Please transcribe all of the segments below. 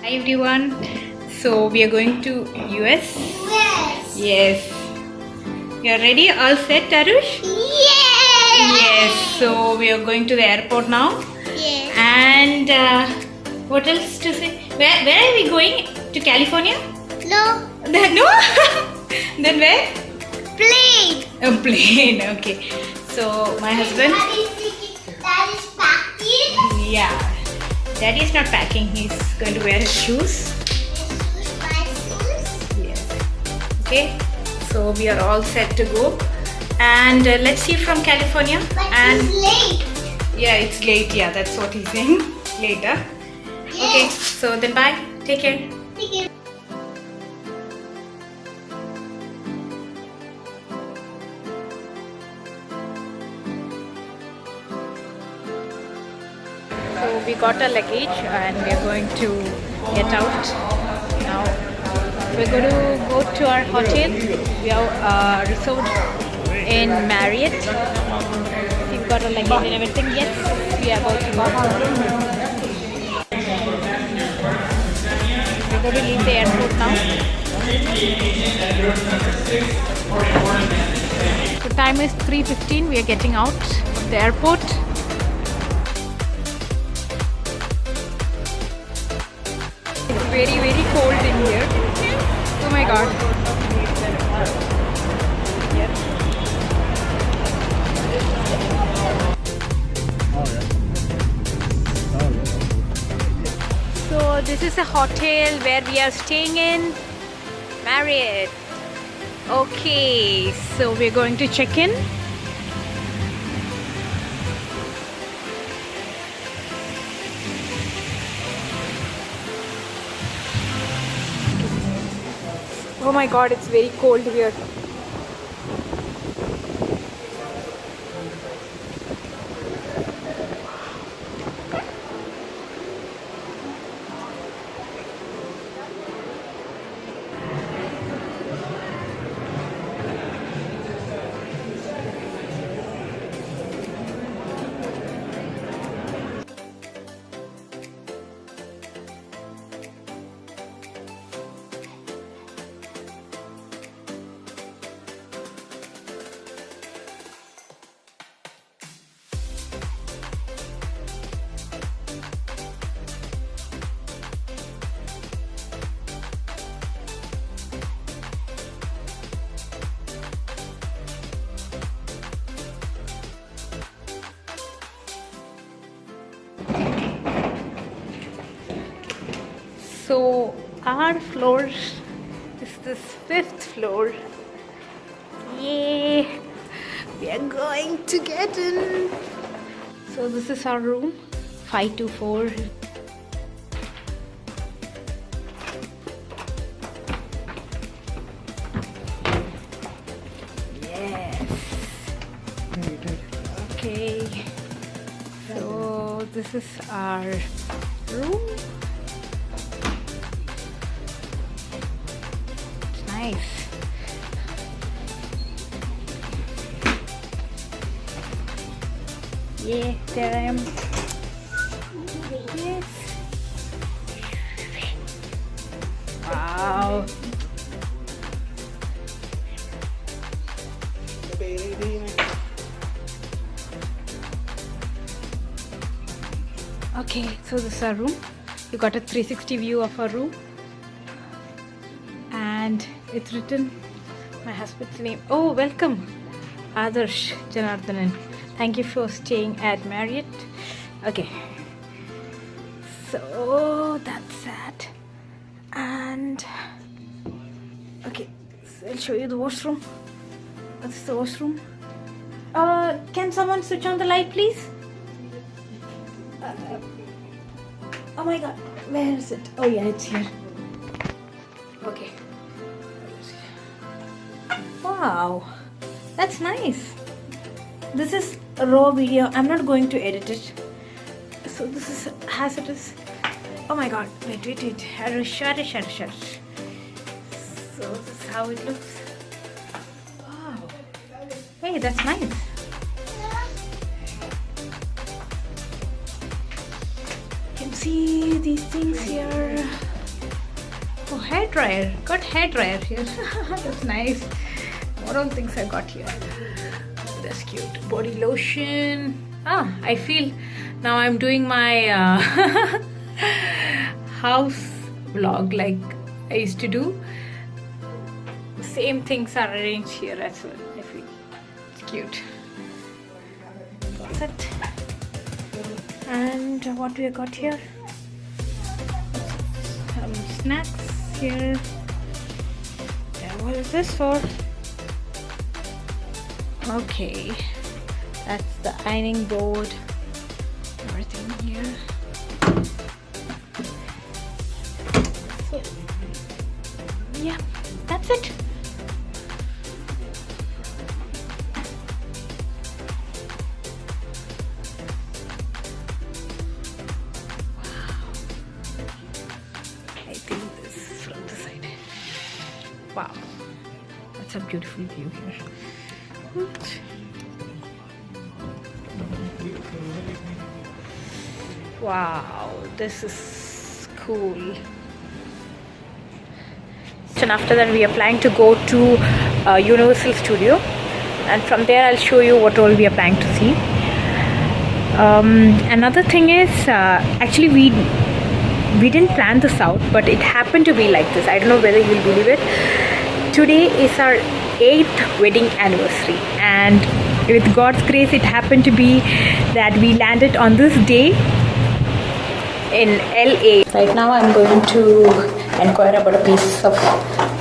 Hi everyone. So we are going to US. Yes. Yes. You are ready? All set, Tarush? Yes. Yes. So we are going to the airport now. Yes. And what else to say? Where are we going? To California? No. No. Then where? Plane. A plane. Okay. So my husband. That is packing. Yeah. Daddy is not packing. He's going to wear his shoes. My shoes. Yes. Okay. So we are all set to go. And let's see from California. But And it's late. yeah, it's late. Yeah, that's what he's saying. Later. Okay. Yes. So then bye. Take care. Thank you. So we got our luggage and we are going to get out now. We're going to go to our hotel. We are reserved in Marriott. We've got our luggage and everything. Yes, we are about to go. We're going to leave the airport now. The time is 3:15. We are getting out of the airport. It's very, very cold in here. Oh my god. So this is a hotel where we are staying in Marriott. Okay, so we're going to check in. Oh my god, it's very cold here. So our floor is this 5th floor. Yay! We are going to get in. So this is our room, 524. Yes. Okay. So this is our room. It's nice. Yeah, there I am. Yes. Wow. Okay, so this is our room. You got a 360 view of our room. And it's written my husband's name. Oh, welcome, Adarsh Janardhanan. Thank you for staying at Marriott. Okay, so that's that. And okay, so I'll show you the washroom. This is the washroom. Can someone switch on the light, please? Oh my god, where is it? Oh yeah, it's here. Okay. Wow, that's nice. This is a raw video. I'm not going to edit it. So this is as it is. Oh my god, wait. Shut. So this is how it looks. Wow. Hey, that's nice. You can see these things here. Oh, hair dryer. Got hair dryer here. That's nice. What all things I got here? That's cute. Body lotion. I feel now I'm doing my house vlog like I used to do. Same things are arranged here as well. I feel it's cute. That's it. And what we got here? Some snacks here. Yeah, what is this for? Okay, that's the ironing board. Everything here. So, yeah, that's it. Wow, that's a beautiful view here. Wow, this is cool. And after that we are planning to go to Universal Studio, and from there I'll show you what all we are planning to see. Another thing is actually we didn't plan this out, but it happened to be like this. I don't know whether you'll believe it. Today is our 8th wedding anniversary, and with God's grace it happened to be that we landed on this day in LA. Right now I'm going to inquire about a piece of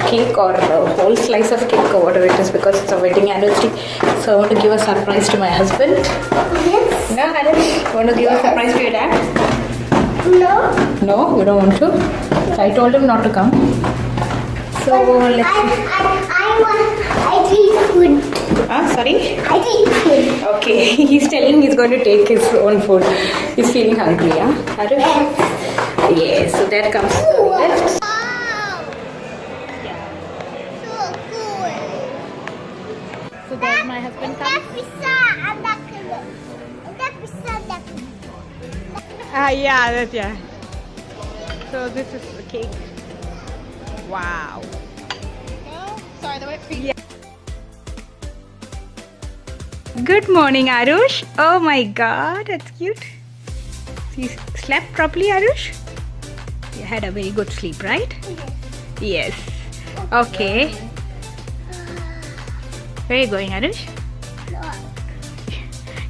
cake or a whole slice of cake or whatever it is, because it's a wedding anniversary. So I want to give a surprise to my husband. Yes. No, Harish? You want to give a surprise to your dad? No. No, you don't want to? So I told him not to come. So let's see. I eat food. Sorry? I eat food. Okay, he's telling he's going to take his own food. He's feeling hungry, huh? Harish? Yes. Yes, so there comes the lift. Wow. So cool. So there my husband That comes. pizza and that color. And that pizza and that color. Yeah. So this is the cake. Wow. Sorry, the whipped cream. Yeah. Good morning, Arush. Oh my god, that's cute. So you slept properly, Arush? You had a very good sleep, right? Yes. Okay. Where are you going, Arush?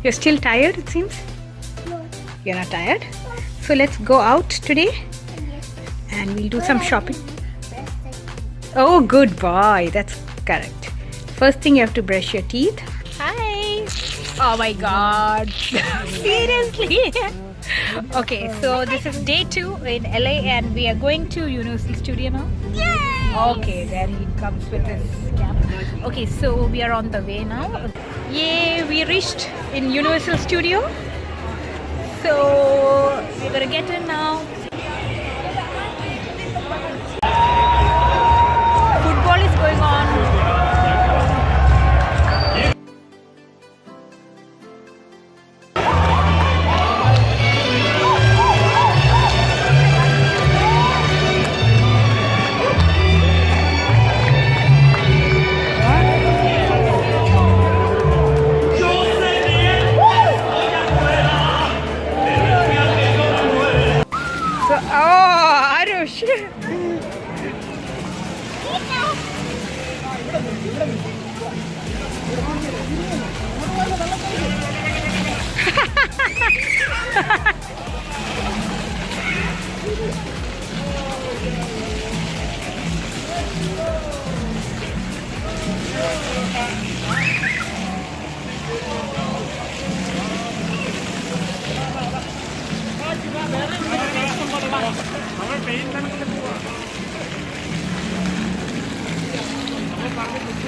You're still tired, it seems? No. You're not tired? So let's go out today and we'll do some shopping. Oh, good boy. That's correct. First thing, you have to brush your teeth. Hi. Oh my god. Seriously. Okay, so this is day 2 in LA and we are going to Universal Studio now. Yay! Okay, there he comes with his cap. Okay, so we are on the way now. Yay, we reached in Universal Studio. So we're gonna get in now. Football is going on. So, oh, Arush.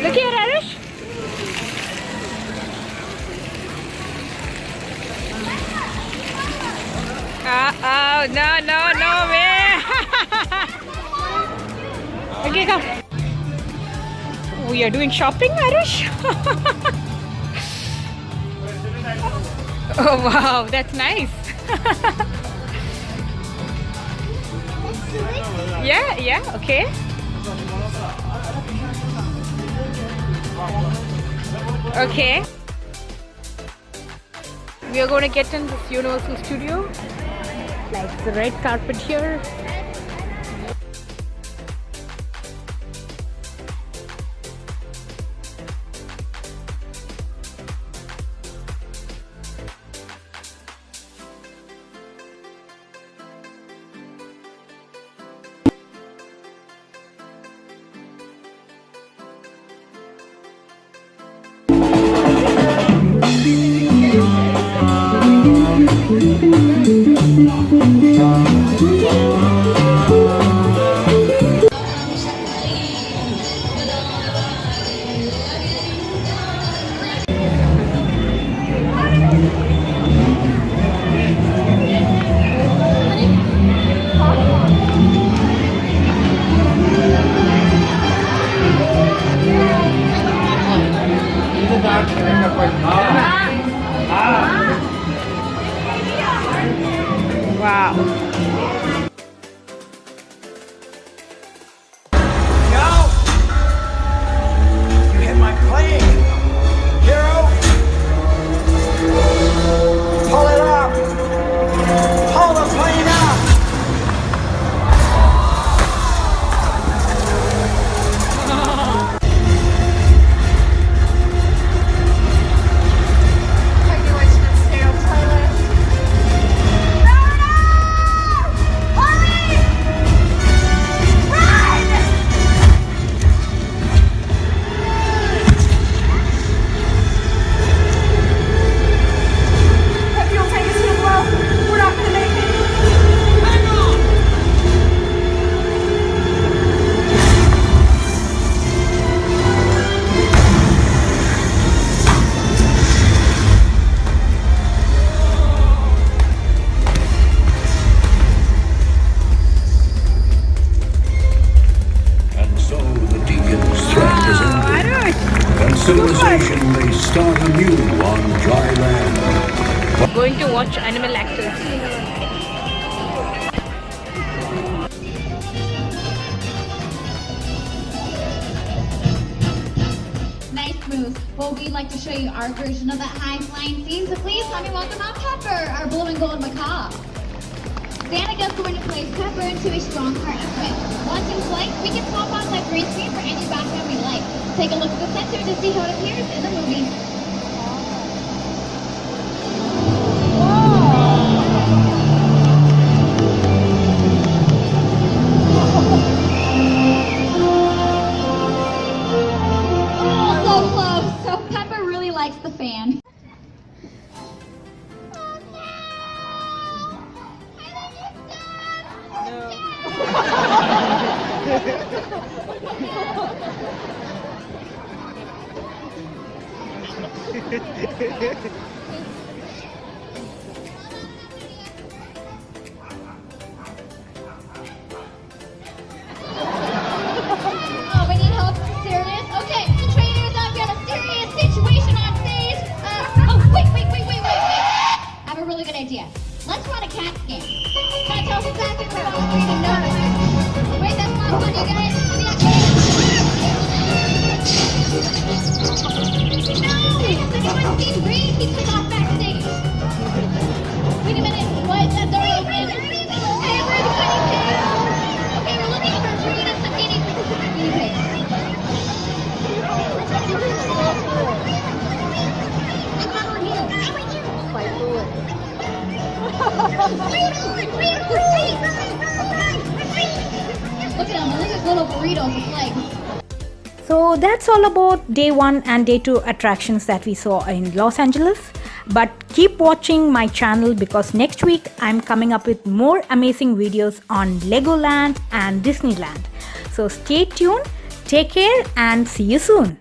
Look here, Arush. Oh, no way. Okay, come. We are doing shopping, Arush. Oh, wow, that's nice. do it? Yeah, okay. Okay. We are going to get in this Universal Studio. Like the red carpet here. Wow. No! You hit my plane! Hero! Pull it up! Pull the plane up! Are you watching a stereo playlist? If you don't take us too low, we're not gonna make it. Hang on! And so the deacon's threat is ended, and civilization may start anew on dry land. Going to watch animal actors. Nice move. Well, we'd like to show you our version of that high-flying scene, so please help me welcome out Pepper, our blue and gold macaw. Danica's going to place Pepper into a strong partnership. Once in flight, we can swap on that green screen for any background we like. Take a look at the center to see how it appears in the movie. Oh, so close. So Pepper really likes the fan. Oh, we need help. Serious? Okay, trainers, we have a serious situation on stage. Wait. I have a really good idea. Let's run a CAT scan. Can I tell us exactly what all three to know? Wait, that's not fun, you guys. No! Has anyone seen Reed? He took off backstage. Wait a minute. What? That door open. Hey, where's the guinea pig? Okay, we're looking for Reed and some guinea pigs. I got her here. Look at them. Those are just little burritos with legs. So that's all about day 1 and day 2 attractions that we saw in Los Angeles. But keep watching my channel because next week I'm coming up with more amazing videos on Legoland and Disneyland. So stay tuned, take care and see you soon.